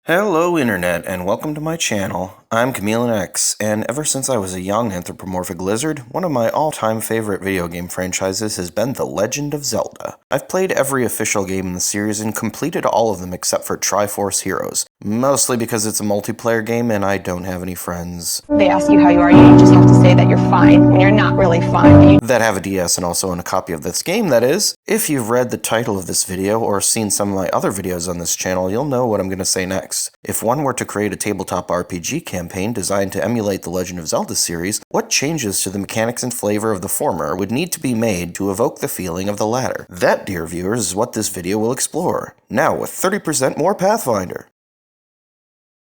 Hello Internet, and welcome to my channel. I'm ChameleonX, and ever since I was a young anthropomorphic lizard, one of my all-time favorite video game franchises has been The Legend of Zelda. I've played every official game in the series and completed all of them except for Triforce Heroes, mostly because it's a multiplayer game and I don't have any friends. They ask you how you are, you just have to say that you're fine when you're not really fine. That have a DS and also own a copy of this game, that is. If you've read the title of this video or seen some of my other videos on this channel, you'll know what I'm going to say next. If one were to create a tabletop RPG campaign designed to emulate the Legend of Zelda series, what changes to the mechanics and flavor of the former would need to be made to evoke the feeling of the latter? That, dear viewers, is what this video will explore. Now with 30% more Pathfinder.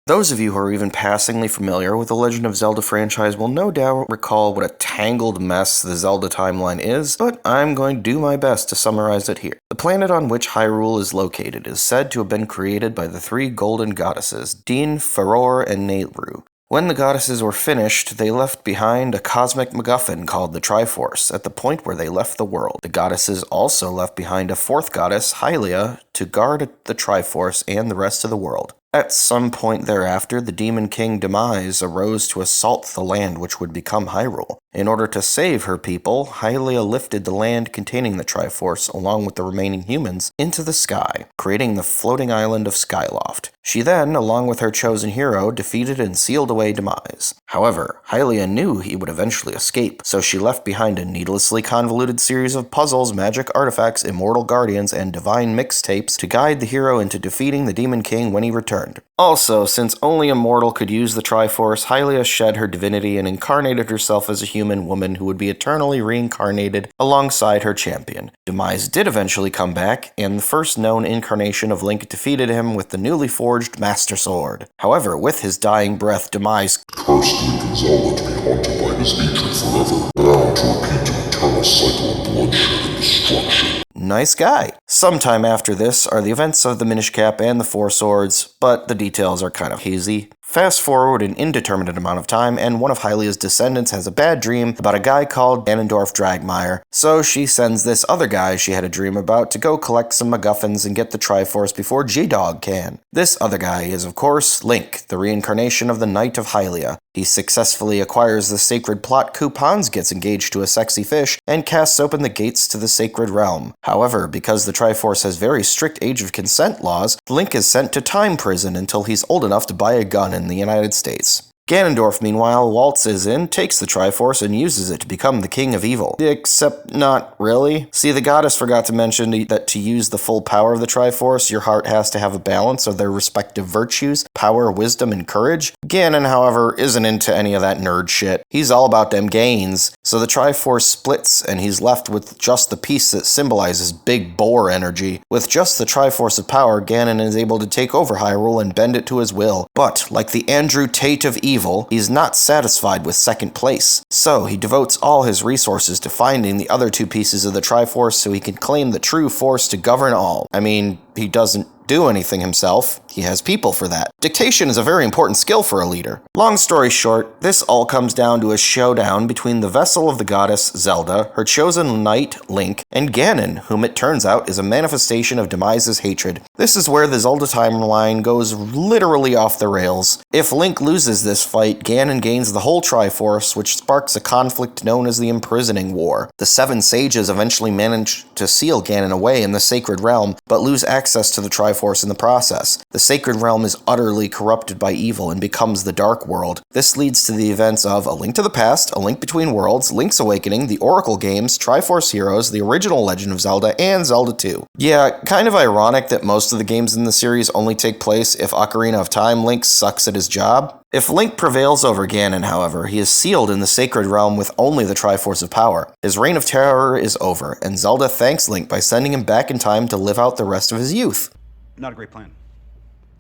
Those of you who are even passingly familiar with the Legend of Zelda franchise will no doubt recall what a tangled mess the Zelda Timeline is, but I'm going to do my best to summarize it here. The planet on which Hyrule is located is said to have been created by the three golden goddesses, Din, Farore, and Nehru. When the goddesses were finished, they left behind a cosmic MacGuffin called the Triforce at the point where they left the world. The goddesses also left behind a fourth goddess, Hylia, to guard the Triforce and the rest of the world. At some point thereafter, the Demon King Demise arose to assault the land which would become Hyrule. In order to save her people, Hylia lifted the land containing the Triforce, along with the remaining humans, into the sky, creating the floating island of Skyloft. She then, along with her chosen hero, defeated and sealed away Demise. However, Hylia knew he would eventually escape, so she left behind a needlessly convoluted series of puzzles, magic artifacts, immortal guardians, and divine mixtapes to guide the hero into defeating the Demon King when he returned. Also, since only a mortal could use the Triforce, Hylia shed her divinity and incarnated herself as a human woman who would be eternally reincarnated alongside her champion. Demise did eventually come back, and the first known incarnation of Link defeated him with the newly forged Master Sword. However, with his dying breath, Demise cursed Link and Zelda to be haunted by his hatred forever, bound to repeat an eternal cycle of bloodshed and destruction. Nice guy. Sometime after this are the events of the Minish Cap and the Four Swords, but the details are kind of hazy. Fast forward an indeterminate amount of time, and one of Hylia's descendants has a bad dream about a guy called Ganondorf Dragmire, so she sends this other guy she had a dream about to go collect some MacGuffins and get the Triforce before G-Dog can. This other guy is, of course, Link, the reincarnation of the Knight of Hylia. He successfully acquires the sacred plot coupons, gets engaged to a sexy fish, and casts open the gates to the sacred realm. However, because the Triforce has very strict age of consent laws, Link is sent to time prison until he's old enough to buy a gun in the United States. Ganondorf, meanwhile, waltzes in, takes the Triforce, and uses it to become the King of Evil. Except not really. See, the goddess forgot to mention that to use the full power of the Triforce, your heart has to have a balance of their respective virtues, power, wisdom, and courage. Ganon, however, isn't into any of that nerd shit. He's all about them gains. So the Triforce splits, and he's left with just the piece that symbolizes big boar energy. With just the Triforce of power, Ganon is able to take over Hyrule and bend it to his will. But, like the Andrew Tate of evil, he's not satisfied with second place. So he devotes all his resources to finding the other two pieces of the Triforce so he can claim the true force to govern all. I mean, he doesn't do anything himself. He has people for that. Dictation is a very important skill for a leader. Long story short, this all comes down to a showdown between the vessel of the goddess, Zelda, her chosen knight, Link, and Ganon, whom it turns out is a manifestation of Demise's hatred. This is where the Zelda Timeline goes literally off the rails. If Link loses this fight, Ganon gains the whole Triforce, which sparks a conflict known as the Imprisoning War. The Seven Sages eventually manage to seal Ganon away in the Sacred Realm, but lose access to the Triforce in the process. The Sacred Realm is utterly corrupted by evil and becomes the Dark World. This leads to the events of A Link to the Past, A Link Between Worlds, Link's Awakening, the Oracle games, Triforce Heroes, the original Legend of Zelda, and Zelda 2. Yeah, kind of ironic that most of the games in the series only take place if Ocarina of Time Link sucks at his job. If Link prevails over Ganon, however, he is sealed in the Sacred Realm with only the Triforce of Power. His reign of terror is over, and Zelda thanks Link by sending him back in time to live out the rest of his youth. Not a great plan.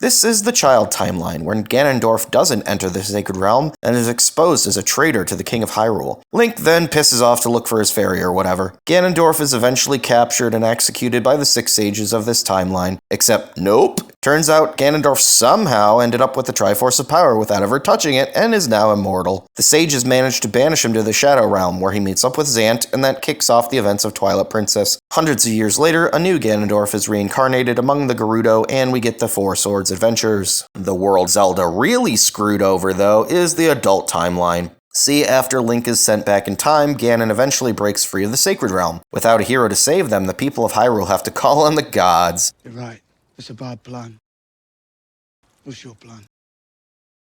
This is the Child Timeline, where Ganondorf doesn't enter the Sacred Realm and is exposed as a traitor to the King of Hyrule. Link then pisses off to look for his fairy or whatever. Ganondorf is eventually captured and executed by the Six Sages of this timeline, except nope, Turns out Ganondorf somehow ended up with the Triforce of Power without ever touching it and is now immortal. The sages managed to banish him to the Shadow Realm, where he meets up with Zant, and that kicks off the events of Twilight Princess. Hundreds of years later, a new Ganondorf is reincarnated among the Gerudo, and we get the Four Swords adventures. The world Zelda really screwed over, though, is the adult timeline. See, after Link is sent back in time, Ganon eventually breaks free of the Sacred Realm. Without a hero to save them, the people of Hyrule have to call on the gods. You're right. It's a bad plan. What's your plan?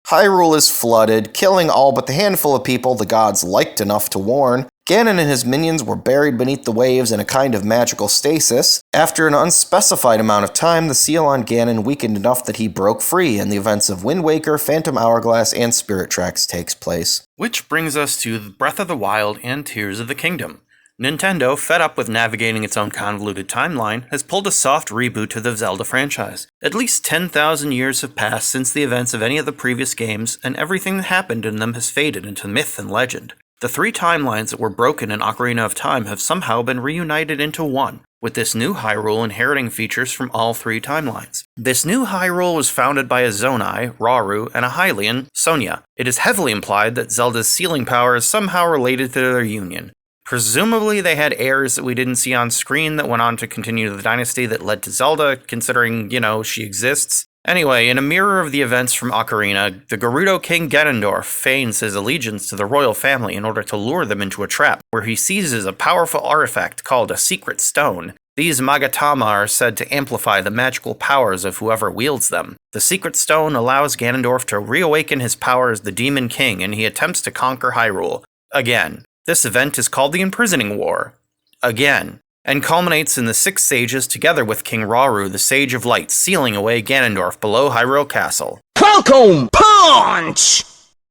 Hyrule is flooded, killing all but the handful of people the gods liked enough to warn. Ganon and his minions were buried beneath the waves in a kind of magical stasis. After an unspecified amount of time, the seal on Ganon weakened enough that he broke free, and the events of Wind Waker, Phantom Hourglass, and Spirit Tracks takes place. Which brings us to Breath of the Wild and Tears of the Kingdom. Nintendo, fed up with navigating its own convoluted timeline, has pulled a soft reboot to the Zelda franchise. At least 10,000 years have passed since the events of any of the previous games, and everything that happened in them has faded into myth and legend. The three timelines that were broken in Ocarina of Time have somehow been reunited into one, with this new Hyrule inheriting features from all three timelines. This new Hyrule was founded by a Zonai, Rauru, and a Hylian, Sonia. It is heavily implied that Zelda's sealing power is somehow related to their union. Presumably they had heirs that we didn't see on screen that went on to continue the dynasty that led to Zelda, considering, she exists. Anyway, in a mirror of the events from Ocarina, the Gerudo King Ganondorf feigns his allegiance to the royal family in order to lure them into a trap, where he seizes a powerful artifact called a secret stone. These Magatama are said to amplify the magical powers of whoever wields them. The secret stone allows Ganondorf to reawaken his power as the Demon King, and he attempts to conquer Hyrule. Again. This event is called the Imprisoning War. Again. And culminates in the six sages together with King Rauru, the Sage of Light, sealing away Ganondorf below Hyrule Castle. Welcome, punch!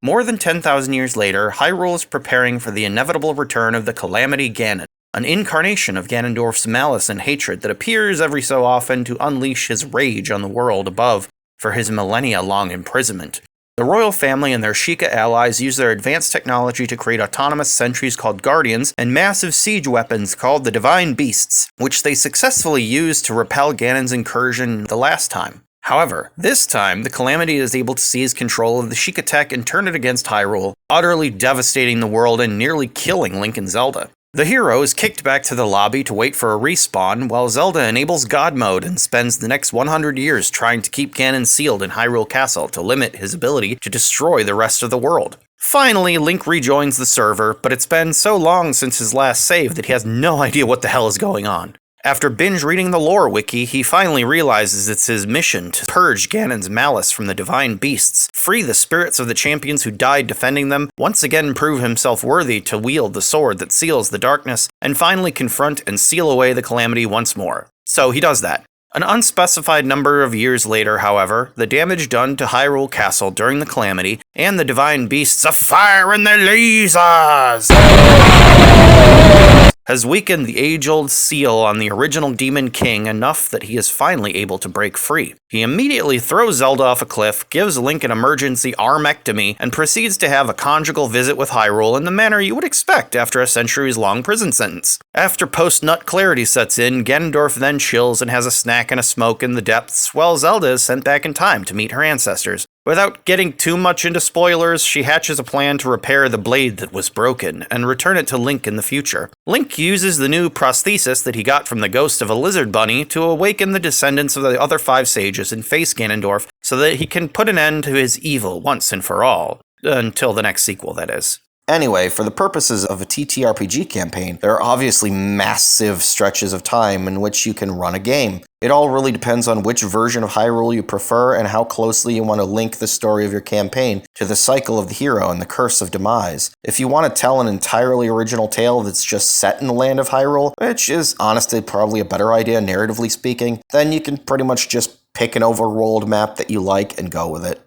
More than 10,000 years later, Hyrule is preparing for the inevitable return of the Calamity Ganon, an incarnation of Ganondorf's malice and hatred that appears every so often to unleash his rage on the world above for his millennia-long imprisonment. The royal family and their Sheikah allies use their advanced technology to create autonomous sentries called Guardians and massive siege weapons called the Divine Beasts, which they successfully used to repel Ganon's incursion the last time. However, this time, the Calamity is able to seize control of the Sheikah tech and turn it against Hyrule, utterly devastating the world and nearly killing Link and Zelda. The hero is kicked back to the lobby to wait for a respawn, while Zelda enables God Mode and spends the next 100 years trying to keep Ganon sealed in Hyrule Castle to limit his ability to destroy the rest of the world. Finally, Link rejoins the server, but it's been so long since his last save that he has no idea what the hell is going on. After binge reading the lore wiki, he finally realizes it's his mission to purge Ganon's malice from the divine beasts, free the spirits of the champions who died defending them, once again prove himself worthy to wield the sword that seals the darkness, and finally confront and seal away the Calamity once more. So he does that. An unspecified number of years later, however, the damage done to Hyrule Castle during the Calamity, and the divine beasts of fire and their lasers, has weakened the age-old seal on the original Demon King enough that he is finally able to break free. He immediately throws Zelda off a cliff, gives Link an emergency armectomy, and proceeds to have a conjugal visit with Hyrule in the manner you would expect after a centuries-long prison sentence. After post-nut clarity sets in, Ganondorf then chills and has a snack and a smoke in the depths, while Zelda is sent back in time to meet her ancestors. Without getting too much into spoilers, she hatches a plan to repair the blade that was broken and return it to Link in the future. Link uses the new prosthesis that he got from the ghost of a lizard bunny to awaken the descendants of the other five sages and face Ganondorf so that he can put an end to his evil once and for all. Until the next sequel, that is. Anyway, for the purposes of a TTRPG campaign, there are obviously massive stretches of time in which you can run a game. It all really depends on which version of Hyrule you prefer and how closely you want to link the story of your campaign to the cycle of the hero and the curse of demise. If you want to tell an entirely original tale that's just set in the land of Hyrule, which is honestly probably a better idea narratively speaking, then you can pretty much just pick an overworld map that you like and go with it.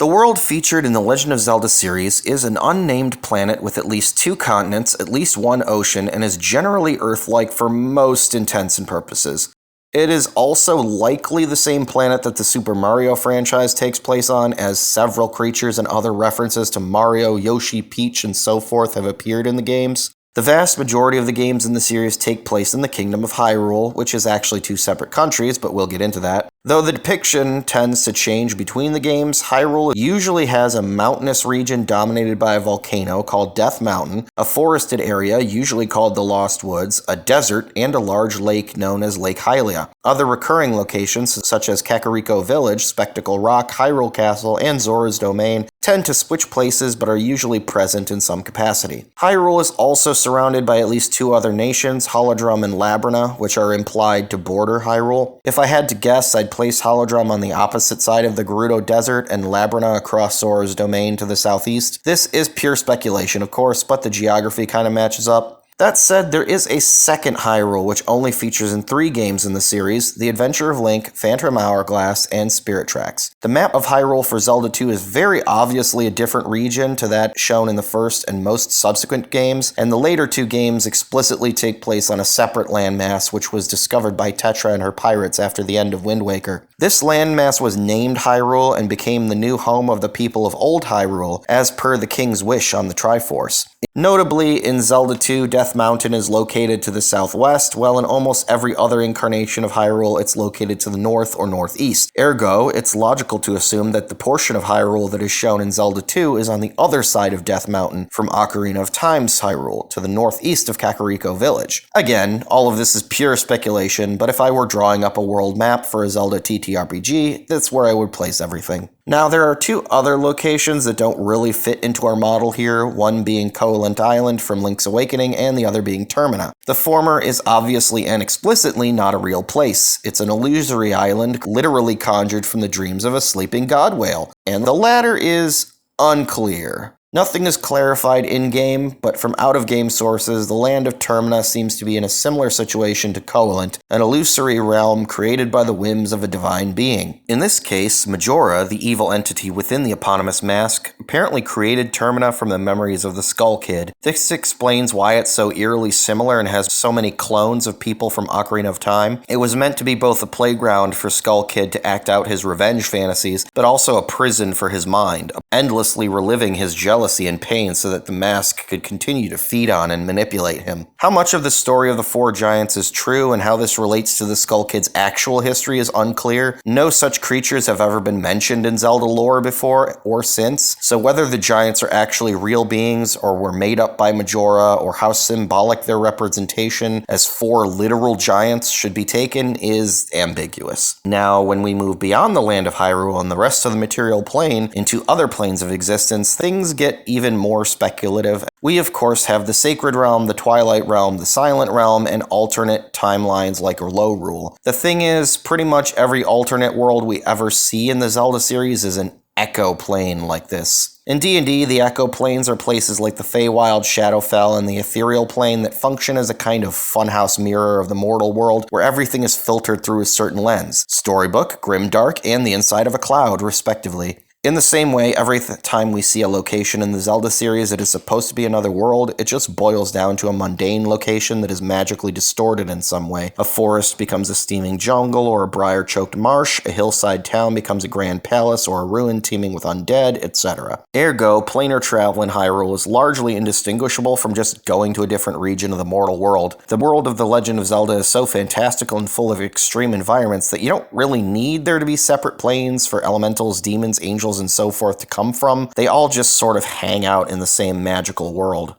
The world featured in the Legend of Zelda series is an unnamed planet with at least 2 continents, at least 1 ocean, and is generally Earth-like for most intents and purposes. It is also likely the same planet that the Super Mario franchise takes place on, as several creatures and other references to Mario, Yoshi, Peach, and so forth have appeared in the games. The vast majority of the games in the series take place in the Kingdom of Hyrule, which is actually 2 separate countries, but we'll get into that. Though the depiction tends to change between the games, Hyrule usually has a mountainous region dominated by a volcano called Death Mountain, a forested area usually called the Lost Woods, a desert, and a large lake known as Lake Hylia. Other recurring locations, such as Kakariko Village, Spectacle Rock, Hyrule Castle, and Zora's Domain, tend to switch places but are usually present in some capacity. Hyrule is also surrounded by at least two other nations, Holodrum and Labrana, which are implied to border Hyrule. If I had to guess, I'd place Holodrum on the opposite side of the Gerudo Desert and Labrana across Zora's Domain to the southeast. This is pure speculation, of course, but the geography kind of matches up. That said, there is a second Hyrule which only features in 3 games in the series, The Adventure of Link, Phantom Hourglass, and Spirit Tracks. The map of Hyrule for Zelda 2 is very obviously a different region to that shown in the first and most subsequent games, and the later 2 games explicitly take place on a separate landmass which was discovered by Tetra and her pirates after the end of Wind Waker. This landmass was named Hyrule and became the new home of the people of Old Hyrule, as per the King's wish on the Triforce. Notably, in Zelda 2, Death Mountain is located to the southwest, while in almost every other incarnation of Hyrule, it's located to the north or northeast. Ergo, it's logical to assume that the portion of Hyrule that is shown in Zelda 2 is on the other side of Death Mountain from Ocarina of Time's Hyrule, to the northeast of Kakariko Village. Again, all of this is pure speculation, but if I were drawing up a world map for a Zelda TTRPG, that's where I would place everything. Now, there are 2 other locations that don't really fit into our model here, one being Koholint Island from Link's Awakening and the other being Termina. The former is obviously and explicitly not a real place. It's an illusory island literally conjured from the dreams of a sleeping god whale, and the latter is unclear. Nothing is clarified in-game, but from out-of-game sources, the land of Termina seems to be in a similar situation to Koholint, an illusory realm created by the whims of a divine being. In this case, Majora, the evil entity within the eponymous mask, apparently created Termina from the memories of the Skull Kid. This explains why it's so eerily similar and has so many clones of people from Ocarina of Time. It was meant to be both a playground for Skull Kid to act out his revenge fantasies, but also a prison for his mind, endlessly reliving his jealousy and pain so that the mask could continue to feed on and manipulate him. How much of the story of the 4 giants is true and how this relates to the Skull Kid's actual history is unclear. No such creatures have ever been mentioned in Zelda lore before or since, so whether the giants are actually real beings or were made up by Majora or how symbolic their representation as 4 literal giants should be taken is ambiguous. Now, when we move beyond the land of Hyrule and the rest of the material plane into other planes of existence, things get even more speculative. We of course have the Sacred Realm, the Twilight Realm, the Silent Realm, and alternate timelines like Lorule. The thing is, pretty much every alternate world we ever see in the Zelda series is an echo plane like this. In D&D, the echo planes are places like the Feywild, Shadowfell, and the Ethereal Plane that function as a kind of funhouse mirror of the mortal world where everything is filtered through a certain lens. Storybook, Grimdark, and the inside of a cloud, respectively. In the same way, every time we see a location in the Zelda series that is supposed to be another world, it just boils down to a mundane location that is magically distorted in some way. A forest becomes a steaming jungle or a briar-choked marsh, a hillside town becomes a grand palace or a ruin teeming with undead, etc. Ergo, planar travel in Hyrule is largely indistinguishable from just going to a different region of the mortal world. The world of The Legend of Zelda is so fantastical and full of extreme environments that you don't really need there to be separate planes for elementals, demons, angels, and so forth to come from. They all just sort of hang out in the same magical world.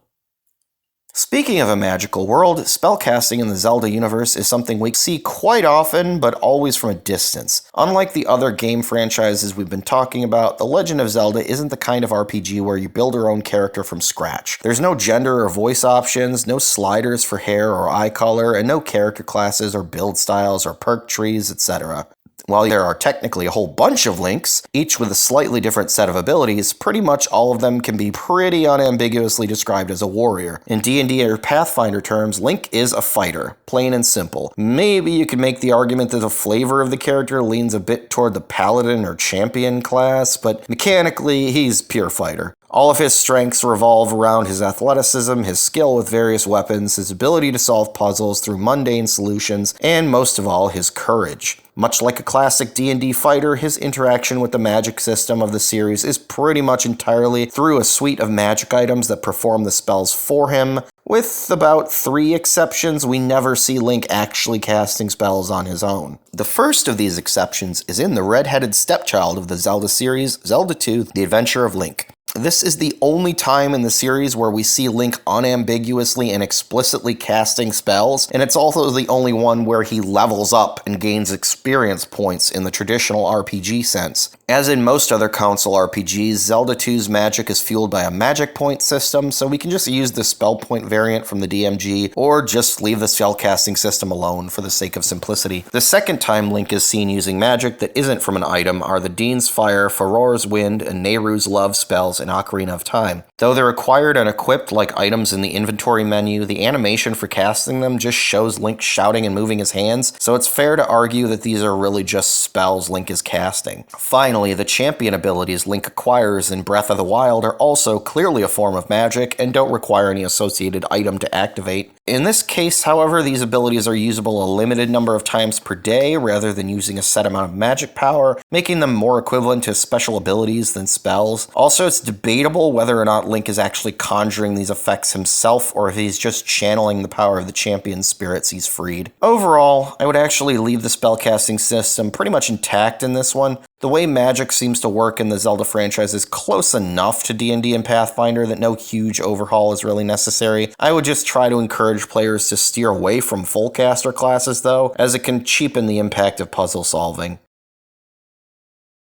Speaking of a magical world, spellcasting in the Zelda universe is something we see quite often, but always from a distance. Unlike the other game franchises we've been talking about, The Legend of Zelda isn't the kind of RPG where you build your own character from scratch. There's no gender or voice options, no sliders for hair or eye color, and no character classes or build styles or perk trees, etc. While there are technically a whole bunch of links, each with a slightly different set of abilities, pretty much all of them can be pretty unambiguously described as a warrior. In D&D or Pathfinder terms, Link is a fighter, plain and simple. Maybe you could make the argument that the flavor of the character leans a bit toward the paladin or champion class, but mechanically, he's pure fighter. All of his strengths revolve around his athleticism, his skill with various weapons, his ability to solve puzzles through mundane solutions, and most of all, his courage. Much like a classic D&D fighter, his interaction with the magic system of the series is pretty much entirely through a suite of magic items that perform the spells for him. With about 3 exceptions, we never see Link actually casting spells on his own. The first of these exceptions is in the red-headed stepchild of the Zelda series, Zelda 2: The Adventure of Link. This is the only time in the series where we see Link unambiguously and explicitly casting spells, and it's also the only one where he levels up and gains experience points in the traditional RPG sense. As in most other console RPGs, Zelda 2's magic is fueled by a magic point system, so we can just use the spell point variant from the DMG, or just leave the spellcasting system alone for the sake of simplicity. The second time Link is seen using magic that isn't from an item are the Dean's Fire, Farore's Wind, and Nehru's Love spells in Ocarina of Time. Though they're acquired and equipped like items in the inventory menu, the animation for casting them just shows Link shouting and moving his hands, so it's fair to argue that these are really just spells Link is casting. Finally, the champion abilities Link acquires in Breath of the Wild are also clearly a form of magic and don't require any associated item to activate. In this case, however, these abilities are usable a limited number of times per day rather than using a set amount of magic power, making them more equivalent to special abilities than spells. Also, it's debatable whether or not Link is actually conjuring these effects himself or if he's just channeling the power of the champion's spirits he's freed. Overall, I would actually leave the spellcasting system pretty much intact in this one. The way magic seems to work in the Zelda franchise is close enough to D&D and Pathfinder that no huge overhaul is really necessary. I would just try to encourage players to steer away from full caster classes though, as it can cheapen the impact of puzzle solving.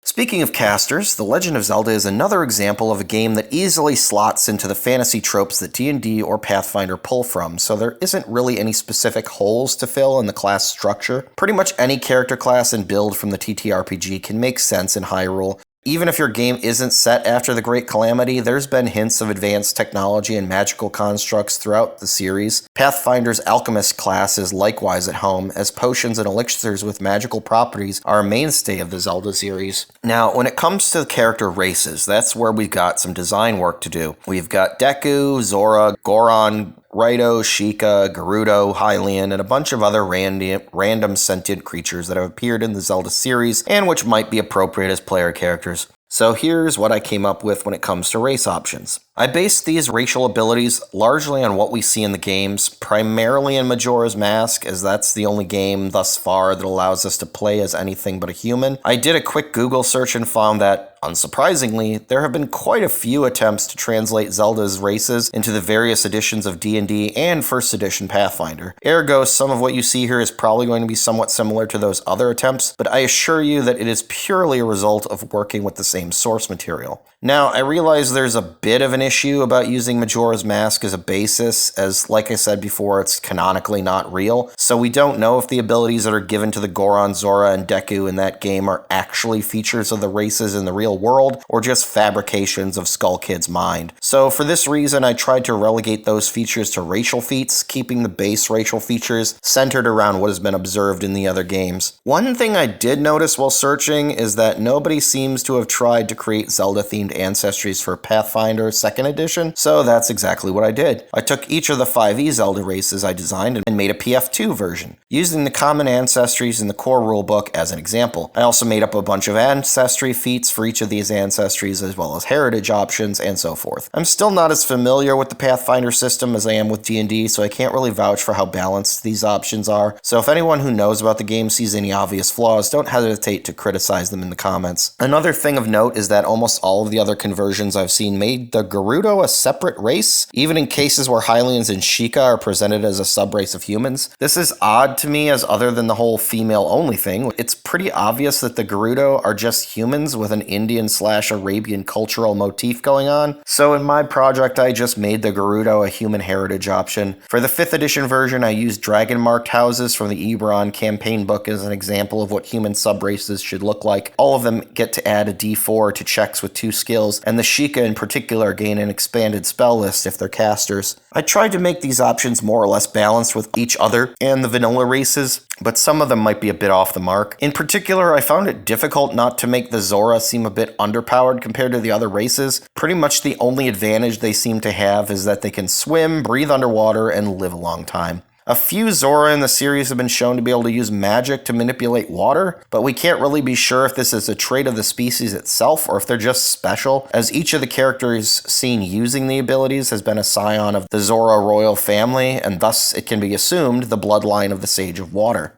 Speaking of casters, The Legend of Zelda is another example of a game that easily slots into the fantasy tropes that D&D or Pathfinder pull from, so there isn't really any specific holes to fill in the class structure. Pretty much any character class and build from the TTRPG can make sense in Hyrule. Even if your game isn't set after the Great Calamity, there's been hints of advanced technology and magical constructs throughout the series. Pathfinder's Alchemist class is likewise at home, as potions and elixirs with magical properties are a mainstay of the Zelda series. Now, when it comes to the character races, that's where we've got some design work to do. We've got Deku, Zora, Goron, Raito, Sheikah, Gerudo, Hylian, and a bunch of other random sentient creatures that have appeared in the Zelda series and which might be appropriate as player characters. So here's what I came up with when it comes to race options. I based these racial abilities largely on what we see in the games, primarily in Majora's Mask, as that's the only game thus far that allows us to play as anything but a human. I did a quick Google search and found that, unsurprisingly, there have been quite a few attempts to translate Zelda's races into the various editions of D&D and First Edition Pathfinder. Ergo, some of what you see here is probably going to be somewhat similar to those other attempts, but I assure you that it is purely a result of working with the same source material. Now, I realize there's a bit of an issue about using Majora's Mask as a basis, as, like I said before, it's canonically not real, so we don't know if the abilities that are given to the Goron, Zora, and Deku in that game are actually features of the races in the real world, or just fabrications of Skull Kid's mind. So for this reason, I tried to relegate those features to racial feats, keeping the base racial features centered around what has been observed in the other games. One thing I did notice while searching is that nobody seems to have tried to create Zelda-themed ancestries for Pathfinder 2nd Edition, so that's exactly what I did. I took each of the 5e Zelda races I designed and made a PF2 version, using the common ancestries in the core rulebook as an example. I also made up a bunch of ancestry feats for each of these ancestries, as well as heritage options, and so forth. I'm still not as familiar with the Pathfinder system as I am with D&D, so I can't really vouch for how balanced these options are, so if anyone who knows about the game sees any obvious flaws, don't hesitate to criticize them in the comments. Another thing of note is that almost all of the other conversions I've seen made the Gerudo a separate race, even in cases where Hylians and Sheikah are presented as a subrace of humans. This is odd to me, as other than the whole female-only thing, it's pretty obvious that the Gerudo are just humans with an Indian/Arabian cultural motif going on. So in my project, I just made the Gerudo a human heritage option. For the 5th edition version, I used dragon-marked houses from the Eberron campaign book as an example of what human subraces should look like. All of them get to add a d4 to checks with 2 skills, and the Sheikah in particular gain an expanded spell list if they're casters. I tried to make these options more or less balanced with each other and the vanilla races, but some of them might be a bit off the mark. In particular, I found it difficult not to make the Zora seem a bit underpowered compared to the other races. Pretty much the only advantage they seem to have is that they can swim, breathe underwater, and live a long time. A few Zora in the series have been shown to be able to use magic to manipulate water, but we can't really be sure if this is a trait of the species itself or if they're just special, as each of the characters seen using the abilities has been a scion of the Zora royal family, and thus it can be assumed the bloodline of the Sage of Water.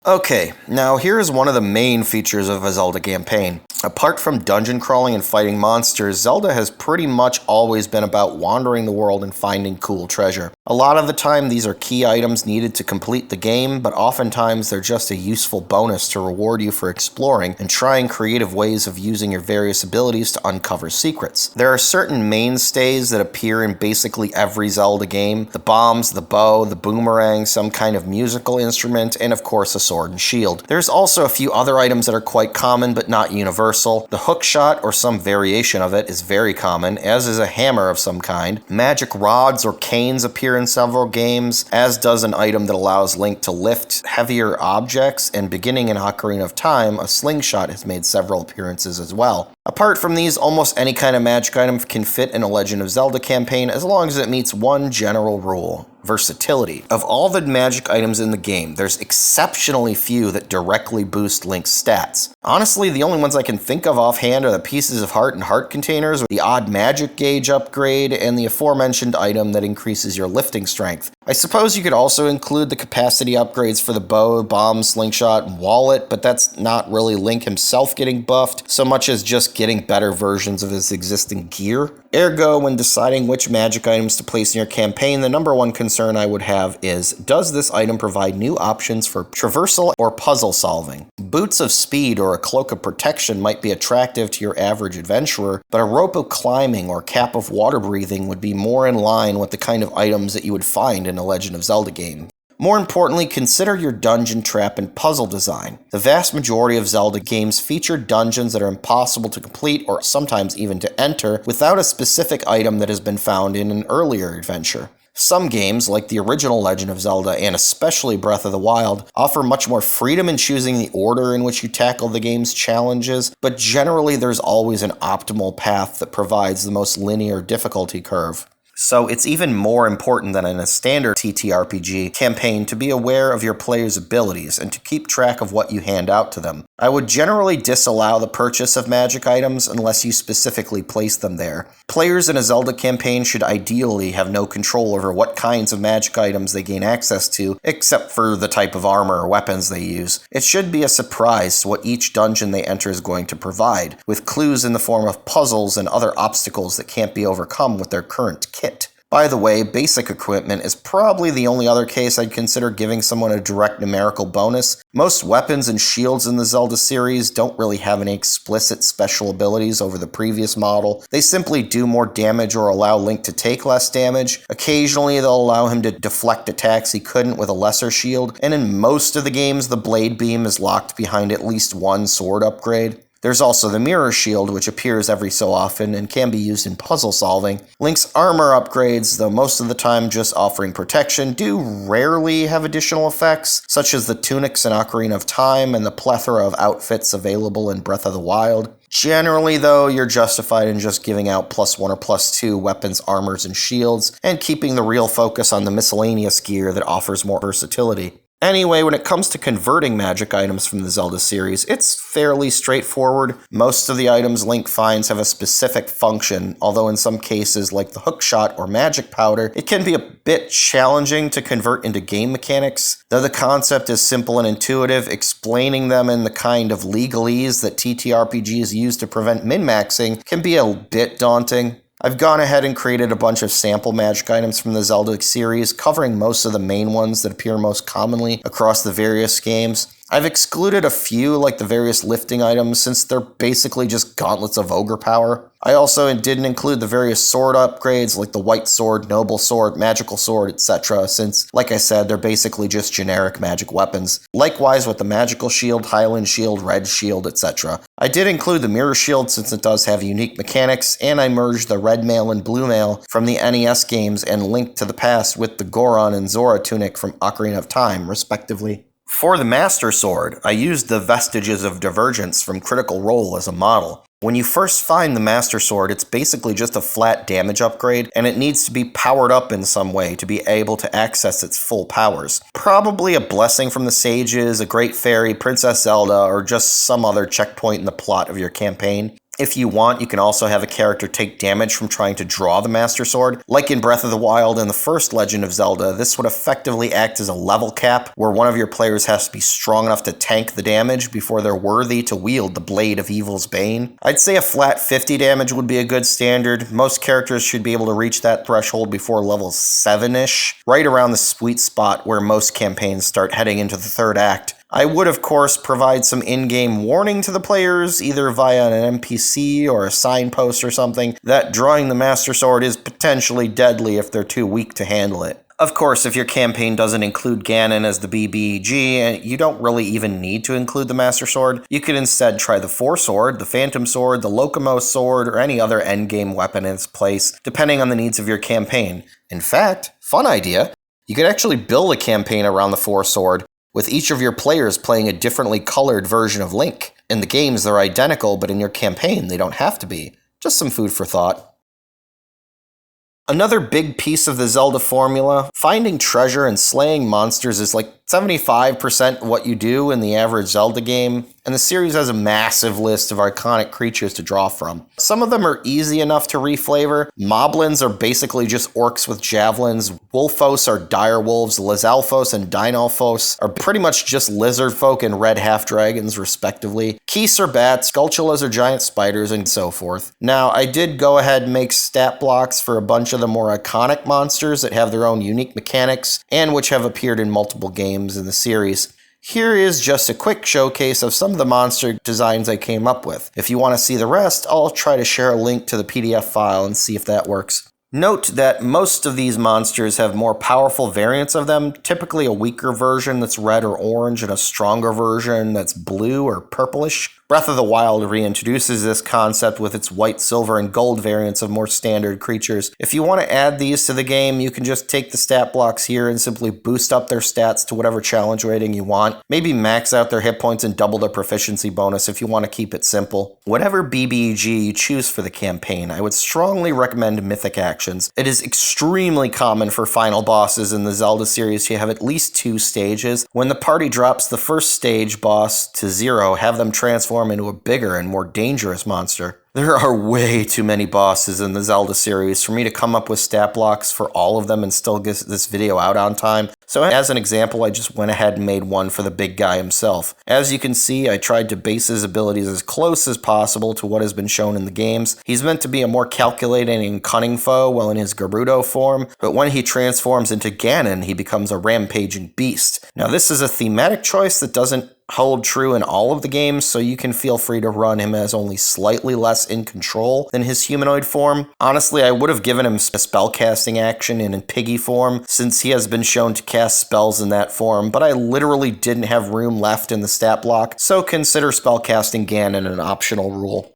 Okay, now here's one of the main features of a Zelda campaign. Apart from dungeon crawling and fighting monsters, Zelda has pretty much always been about wandering the world and finding cool treasure. A lot of the time these are key items needed to complete the game, but oftentimes they're just a useful bonus to reward you for exploring and trying creative ways of using your various abilities to uncover secrets. There are certain mainstays that appear in basically every Zelda game: the bombs, the bow, the boomerang, some kind of musical instrument, and of course a sword and shield. There's also a few other items that are quite common but not universal. The hook shot, or some variation of it, is very common, as is a hammer of some kind. Magic rods or canes appear in several games, as does an item that allows Link to lift heavier objects, and beginning in Ocarina of Time, a slingshot has made several appearances as well. Apart from these, almost any kind of magic item can fit in a Legend of Zelda campaign as long as it meets one general rule: versatility. Of all the magic items in the game, there's exceptionally few that directly boost Link's stats. Honestly, the only ones I can think of offhand are the pieces of heart and heart containers, the odd magic gauge upgrade, and the aforementioned item that increases your lifting strength. I suppose you could also include the capacity upgrades for the bow, bomb, slingshot, and wallet, but that's not really Link himself getting buffed, so much as just getting better versions of his existing gear. Ergo, when deciding which magic items to place in your campaign, the number one concern I would have is, does this item provide new options for traversal or puzzle solving? Boots of speed or a cloak of protection might be attractive to your average adventurer, but a rope of climbing or cap of water breathing would be more in line with the kind of items that you would find in a Legend of Zelda game. More importantly, consider your dungeon trap and puzzle design. The vast majority of Zelda games feature dungeons that are impossible to complete or sometimes even to enter without a specific item that has been found in an earlier adventure. Some games, like the original Legend of Zelda and especially Breath of the Wild, offer much more freedom in choosing the order in which you tackle the game's challenges, but generally there's always an optimal path that provides the most linear difficulty curve. So it's even more important than in a standard TTRPG campaign to be aware of your players' abilities and to keep track of what you hand out to them. I would generally disallow the purchase of magic items unless you specifically place them there. Players in a Zelda campaign should ideally have no control over what kinds of magic items they gain access to, except for the type of armor or weapons they use. It should be a surprise to what each dungeon they enter is going to provide, with clues in the form of puzzles and other obstacles that can't be overcome with their current kit. By the way, basic equipment is probably the only other case I'd consider giving someone a direct numerical bonus. Most weapons and shields in the Zelda series don't really have any explicit special abilities over the previous model. They simply do more damage or allow Link to take less damage. Occasionally they'll allow him to deflect attacks he couldn't with a lesser shield, and in most of the games the blade beam is locked behind at least one sword upgrade. There's also the mirror shield, which appears every so often and can be used in puzzle solving. Link's armor upgrades, though most of the time just offering protection, do rarely have additional effects, such as the tunics in Ocarina of Time and the plethora of outfits available in Breath of the Wild. Generally, though, you're justified in just giving out +1 or +2 weapons, armors, and shields, and keeping the real focus on the miscellaneous gear that offers more versatility. Anyway, when it comes to converting magic items from the Zelda series, it's fairly straightforward. Most of the items Link finds have a specific function, although in some cases, like the hookshot or magic powder, it can be a bit challenging to convert into game mechanics. Though the concept is simple and intuitive, explaining them in the kind of legalese that TTRPGs use to prevent min-maxing can be a bit daunting. I've gone ahead and created a bunch of sample magic items from the Zelda series, covering most of the main ones that appear most commonly across the various games. I've excluded a few, like the various lifting items, since they're basically just gauntlets of ogre power. I also didn't include the various sword upgrades, like the white sword, noble sword, magical sword, etc., since, like I said, they're basically just generic magic weapons. Likewise with the magical shield, Highland shield, red shield, etc. I did include the mirror shield since it does have unique mechanics, and I merged the red mail and blue mail from the NES games and Link to the Past with the Goron and Zora tunic from Ocarina of Time, respectively. For the Master Sword, I used the Vestiges of Divergence from Critical Role as a model. When you first find the Master Sword, it's basically just a flat damage upgrade, and it needs to be powered up in some way to be able to access its full powers. Probably a blessing from the sages, a great fairy, Princess Zelda, or just some other checkpoint in the plot of your campaign. If you want, you can also have a character take damage from trying to draw the Master Sword. Like in Breath of the Wild and the first Legend of Zelda, this would effectively act as a level cap, where one of your players has to be strong enough to tank the damage before they're worthy to wield the Blade of Evil's Bane. I'd say a flat 50 damage would be a good standard. Most characters should be able to reach that threshold before level 7-ish, right around the sweet spot where most campaigns start heading into the third act. I would, of course, provide some in-game warning to the players, either via an NPC or a signpost or something, that drawing the Master Sword is potentially deadly if they're too weak to handle it. Of course, if your campaign doesn't include Ganon as the BBEG, you don't really even need to include the Master Sword. You could instead try the Four Sword, the Phantom Sword, the Locomo Sword, or any other endgame weapon in its place, depending on the needs of your campaign. In fact, fun idea, you could actually build a campaign around the Four Sword, with each of your players playing a differently colored version of Link. In the games, they're identical, but in your campaign, they don't have to be. Just some food for thought. Another big piece of the Zelda formula, finding treasure and slaying monsters is like 75% what you do in the average Zelda game, and the series has a massive list of iconic creatures to draw from. Some of them are easy enough to reflavor. Moblins are basically just orcs with javelins, Wolfos are direwolves, Lizalfos and Dinalfos are pretty much just lizard folk and red half-dragons respectively. Keese are bats, Skulltulas are giant spiders, and so forth. Now, I did go ahead and make stat blocks for a bunch of the more iconic monsters that have their own unique mechanics, and which have appeared in multiple games in the series. Here is just a quick showcase of some of the monster designs I came up with. If you want to see the rest, I'll try to share a link to the PDF file and see if that works. Note that most of these monsters have more powerful variants of them, typically a weaker version that's red or orange and a stronger version that's blue or purplish. Breath of the Wild reintroduces this concept with its white, silver, and gold variants of more standard creatures. If you want to add these to the game, you can just take the stat blocks here and simply boost up their stats to whatever challenge rating you want. Maybe max out their hit points and double their proficiency bonus if you want to keep it simple. Whatever BBG you choose for the campaign, I would strongly recommend Mythic Actions. It is extremely common for final bosses in the Zelda series to have at least 2 stages. When the party drops the first stage boss to 0, have them transform into a bigger and more dangerous monster. There are way too many bosses in the Zelda series for me to come up with stat blocks for all of them and still get this video out on time. So as an example, I just went ahead and made one for the big guy himself. As you can see, I tried to base his abilities as close as possible to what has been shown in the games. He's meant to be a more calculating and cunning foe while in his Gerudo form, but when he transforms into Ganon, he becomes a rampaging beast. Now this is a thematic choice that doesn't hold true in all of the games, so you can feel free to run him as only slightly less in control than his humanoid form. Honestly, I would have given him a spellcasting action in piggy form, since he has been shown to cast spells in that form, but I literally didn't have room left in the stat block, so consider spellcasting Ganon an optional rule.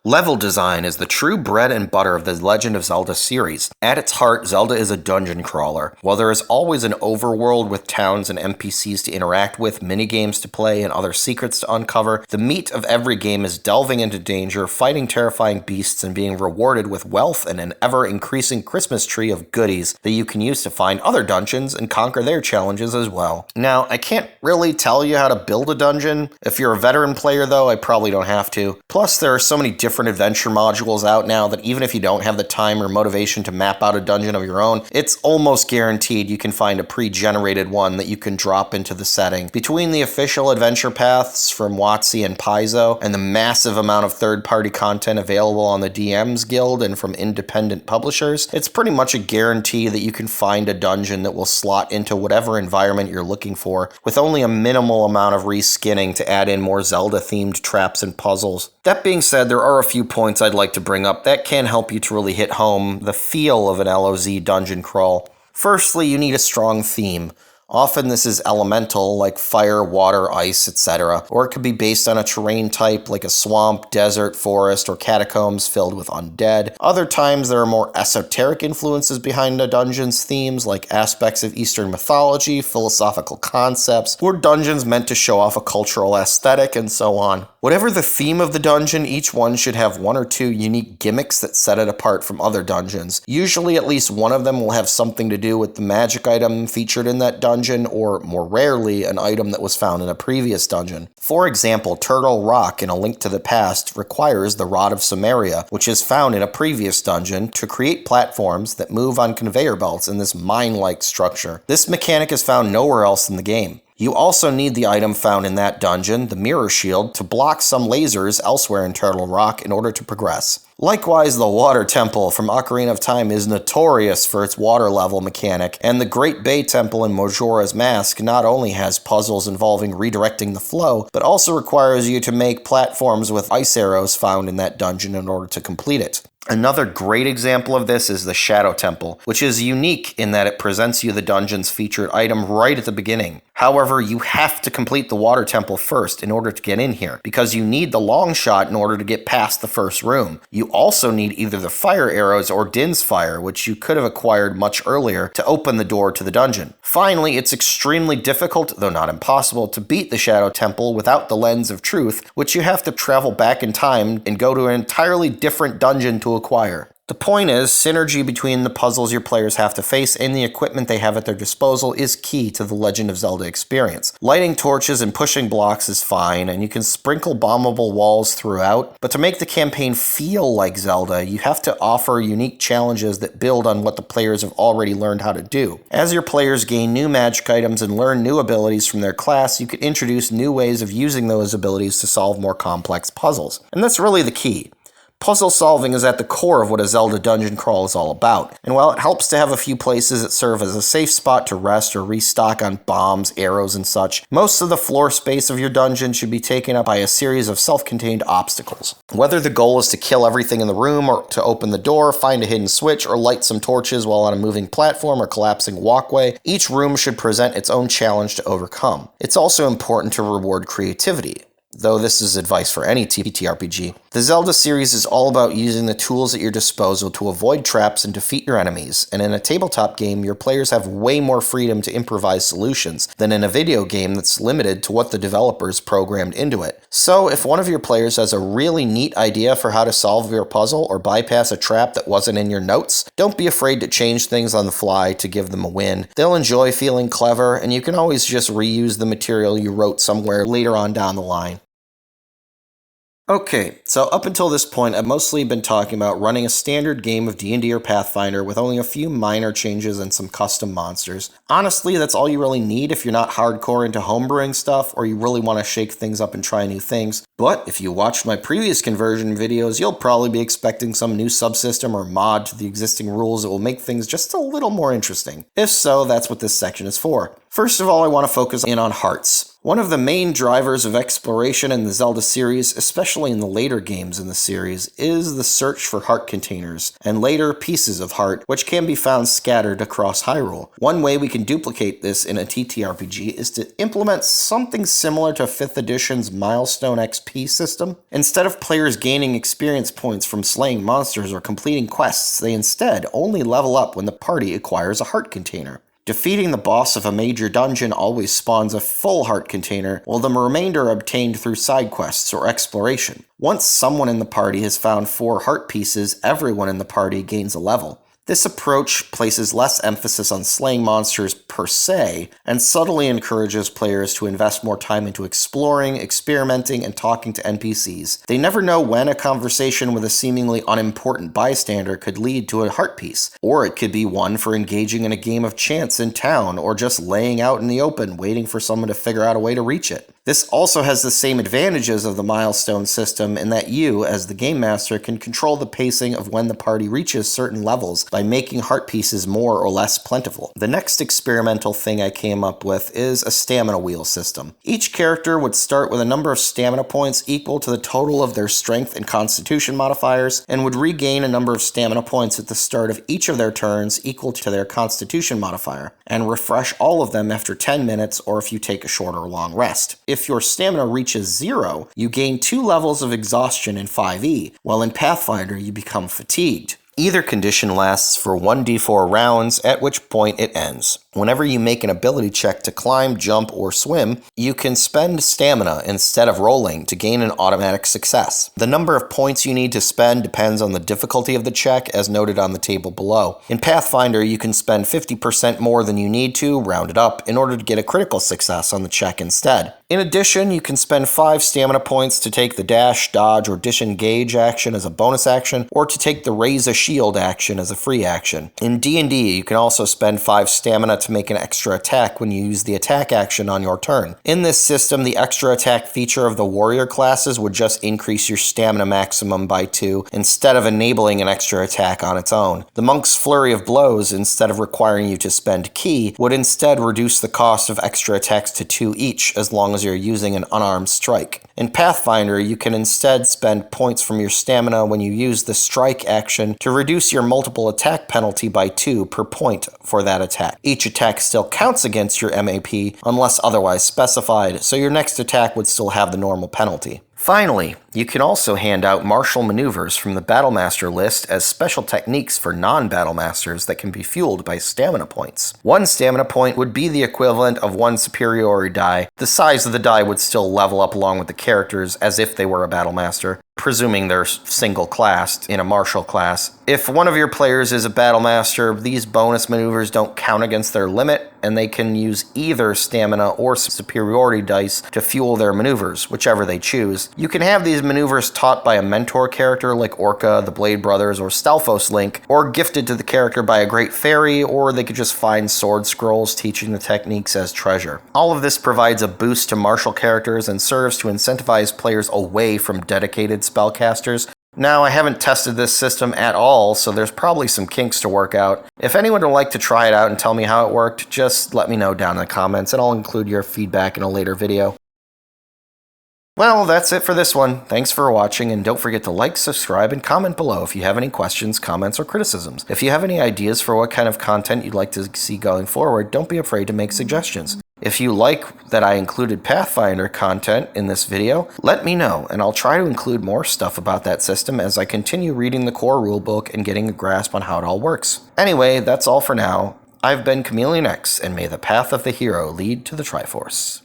Level design is the true bread and butter of the Legend of Zelda series. At its heart, Zelda is a dungeon crawler. While there is always an overworld with towns and NPCs to interact with, minigames to play, and other secrets to uncover, the meat of every game is delving into danger, fighting terrifying beasts, and being rewarded with wealth and an ever-increasing Christmas tree of goodies that you can use to find other dungeons and conquer their challenges as well. Now, I can't really tell you how to build a dungeon. If you're a veteran player, though, I probably don't have to. Plus, there are so many different adventure modules out now that even if you don't have the time or motivation to map out a dungeon of your own, it's almost guaranteed you can find a pre-generated one that you can drop into the setting. Between the official adventure paths from WotC and Paizo, and the massive amount of third-party content available on the DMs Guild and from independent publishers, it's pretty much a guarantee that you can find a dungeon that will slot into whatever environment you're looking for, with only a minimal amount of reskinning to add in more Zelda-themed traps and puzzles. That being said, there are a few points I'd like to bring up that can help you to really hit home the feel of an LOZ dungeon crawl. Firstly, you need a strong theme. Often this is elemental, like fire, water, ice, etc., or it could be based on a terrain type like a swamp, desert, forest, or catacombs filled with undead. Other times there are more esoteric influences behind a dungeon's themes, like aspects of Eastern mythology, philosophical concepts, or dungeons meant to show off a cultural aesthetic, and so on. Whatever the theme of the dungeon, each one should have one or two unique gimmicks that set it apart from other dungeons. Usually at least one of them will have something to do with the magic item featured in that dungeon, or more rarely, an item that was found in a previous dungeon. For example, Turtle Rock in A Link to the Past requires the Rod of Samaria, which is found in a previous dungeon, to create platforms that move on conveyor belts in this mine-like structure. This mechanic is found nowhere else in the game. You also need the item found in that dungeon, the Mirror Shield, to block some lasers elsewhere in Turtle Rock in order to progress. Likewise, the Water Temple from Ocarina of Time is notorious for its water level mechanic, and the Great Bay Temple in Majora's Mask not only has puzzles involving redirecting the flow, but also requires you to make platforms with ice arrows found in that dungeon in order to complete it. Another great example of this is the Shadow Temple, which is unique in that it presents you the dungeon's featured item right at the beginning. However, you have to complete the Water Temple first in order to get in here, because you need the long shot in order to get past the first room. You also need either the fire arrows or Din's Fire, which you could have acquired much earlier, to open the door to the dungeon. Finally, it's extremely difficult, though not impossible, to beat the Shadow Temple without the Lens of Truth, which you have to travel back in time and go to an entirely different dungeon to acquire. The point is, synergy between the puzzles your players have to face and the equipment they have at their disposal is key to the Legend of Zelda experience. Lighting torches and pushing blocks is fine, and you can sprinkle bombable walls throughout, but to make the campaign feel like Zelda, you have to offer unique challenges that build on what the players have already learned how to do. As your players gain new magic items and learn new abilities from their class, you can introduce new ways of using those abilities to solve more complex puzzles. And that's really the key. Puzzle solving is at the core of what a Zelda dungeon crawl is all about, and while it helps to have a few places that serve as a safe spot to rest or restock on bombs, arrows, and such, most of the floor space of your dungeon should be taken up by a series of self-contained obstacles. Whether the goal is to kill everything in the room, or to open the door, find a hidden switch, or light some torches while on a moving platform or collapsing walkway, each room should present its own challenge to overcome. It's also important to reward creativity, though this is advice for any TTRPG. The Zelda series is all about using the tools at your disposal to avoid traps and defeat your enemies, and in a tabletop game, your players have way more freedom to improvise solutions than in a video game that's limited to what the developers programmed into it. So, if one of your players has a really neat idea for how to solve your puzzle or bypass a trap that wasn't in your notes, don't be afraid to change things on the fly to give them a win. They'll enjoy feeling clever, and you can always just reuse the material you wrote somewhere later on down the line. Okay, so up until this point, I've mostly been talking about running a standard game of D&D or Pathfinder with only a few minor changes and some custom monsters. Honestly, that's all you really need if you're not hardcore into homebrewing stuff or you really want to shake things up and try new things. But if you watched my previous conversion videos, you'll probably be expecting some new subsystem or mod to the existing rules that will make things just a little more interesting. If so, that's what this section is for. First of all, I want to focus in on hearts. One of the main drivers of exploration in the Zelda series, especially in the later games in the series, is the search for heart containers, and later pieces of heart, which can be found scattered across Hyrule. One way we can duplicate this in a TTRPG is to implement something similar to 5th edition's Milestone XP system. Instead of players gaining experience points from slaying monsters or completing quests, they instead only level up when the party acquires a heart container. Defeating the boss of a major dungeon always spawns a full heart container, while the remainder are obtained through side quests or exploration. Once someone in the party has found 4 heart pieces, everyone in the party gains a level. This approach places less emphasis on slaying monsters per se, and subtly encourages players to invest more time into exploring, experimenting, and talking to NPCs. They never know when a conversation with a seemingly unimportant bystander could lead to a heart piece, or it could be one for engaging in a game of chance in town, or just laying out in the open waiting for someone to figure out a way to reach it. This also has the same advantages of the milestone system in that you, as the game master, can control the pacing of when the party reaches certain levels by by making heart pieces more or less plentiful. The next experimental thing I came up with is a stamina wheel system. Each character would start with a number of stamina points equal to the total of their strength and constitution modifiers, and would regain a number of stamina points at the start of each of their turns equal to their constitution modifier, and refresh all of them after 10 minutes or if you take a short or long rest. If your stamina reaches 0, you gain 2 levels of exhaustion in 5e, while in Pathfinder you become fatigued. Either condition lasts for 1d4 rounds, at which point it ends. Whenever you make an ability check to climb, jump, or swim, you can spend stamina instead of rolling to gain an automatic success. The number of points you need to spend depends on the difficulty of the check, as noted on the table below. In Pathfinder, you can spend 50% more than you need to, rounded up, in order to get a critical success on the check instead. In addition, you can spend 5 stamina points to take the dash, dodge, or disengage action as a bonus action, or to take the raise a shield action as a free action. In D&D, you can also spend 5 stamina to make an extra attack when you use the attack action on your turn. In this system, the extra attack feature of the warrior classes would just increase your stamina maximum by 2 instead of enabling an extra attack on its own. The monk's flurry of blows, instead of requiring you to spend ki, would instead reduce the cost of extra attacks to 2 each as long as you're using an unarmed strike. In Pathfinder, you can instead spend points from your stamina when you use the strike action to reduce your multiple attack penalty by 2 per point for that attack. Each attack still counts against your MAP unless otherwise specified, so your next attack would still have the normal penalty. Finally, you can also hand out martial maneuvers from the Battlemaster list as special techniques for non-Battlemasters that can be fueled by stamina points. 1 stamina point would be the equivalent of 1 superiority die. The size of the die would still level up along with the characters as if they were a Battlemaster, presuming they're single-classed in a martial class. If one of your players is a Battlemaster, these bonus maneuvers don't count against their limit, and they can use either stamina or superiority dice to fuel their maneuvers, whichever they choose. You can have these maneuvers taught by a mentor character like Orca, the Blade Brothers, or Stelphos Link, or gifted to the character by a great fairy, or they could just find sword scrolls teaching the techniques as treasure. All of this provides a boost to martial characters and serves to incentivize players away from dedicated spellcasters. Now, I haven't tested this system at all, so there's probably some kinks to work out. If anyone would like to try it out and tell me how it worked, just let me know down in the comments, and I'll include your feedback in a later video. Well, that's it for this one. Thanks for watching, and don't forget to like, subscribe, and comment below if you have any questions, comments, or criticisms. If you have any ideas for what kind of content you'd like to see going forward, don't be afraid to make suggestions. If you like that I included Pathfinder content in this video, let me know, and I'll try to include more stuff about that system as I continue reading the core rulebook and getting a grasp on how it all works. Anyway, that's all for now. I've been Chameleon X, and may the path of the hero lead to the Triforce.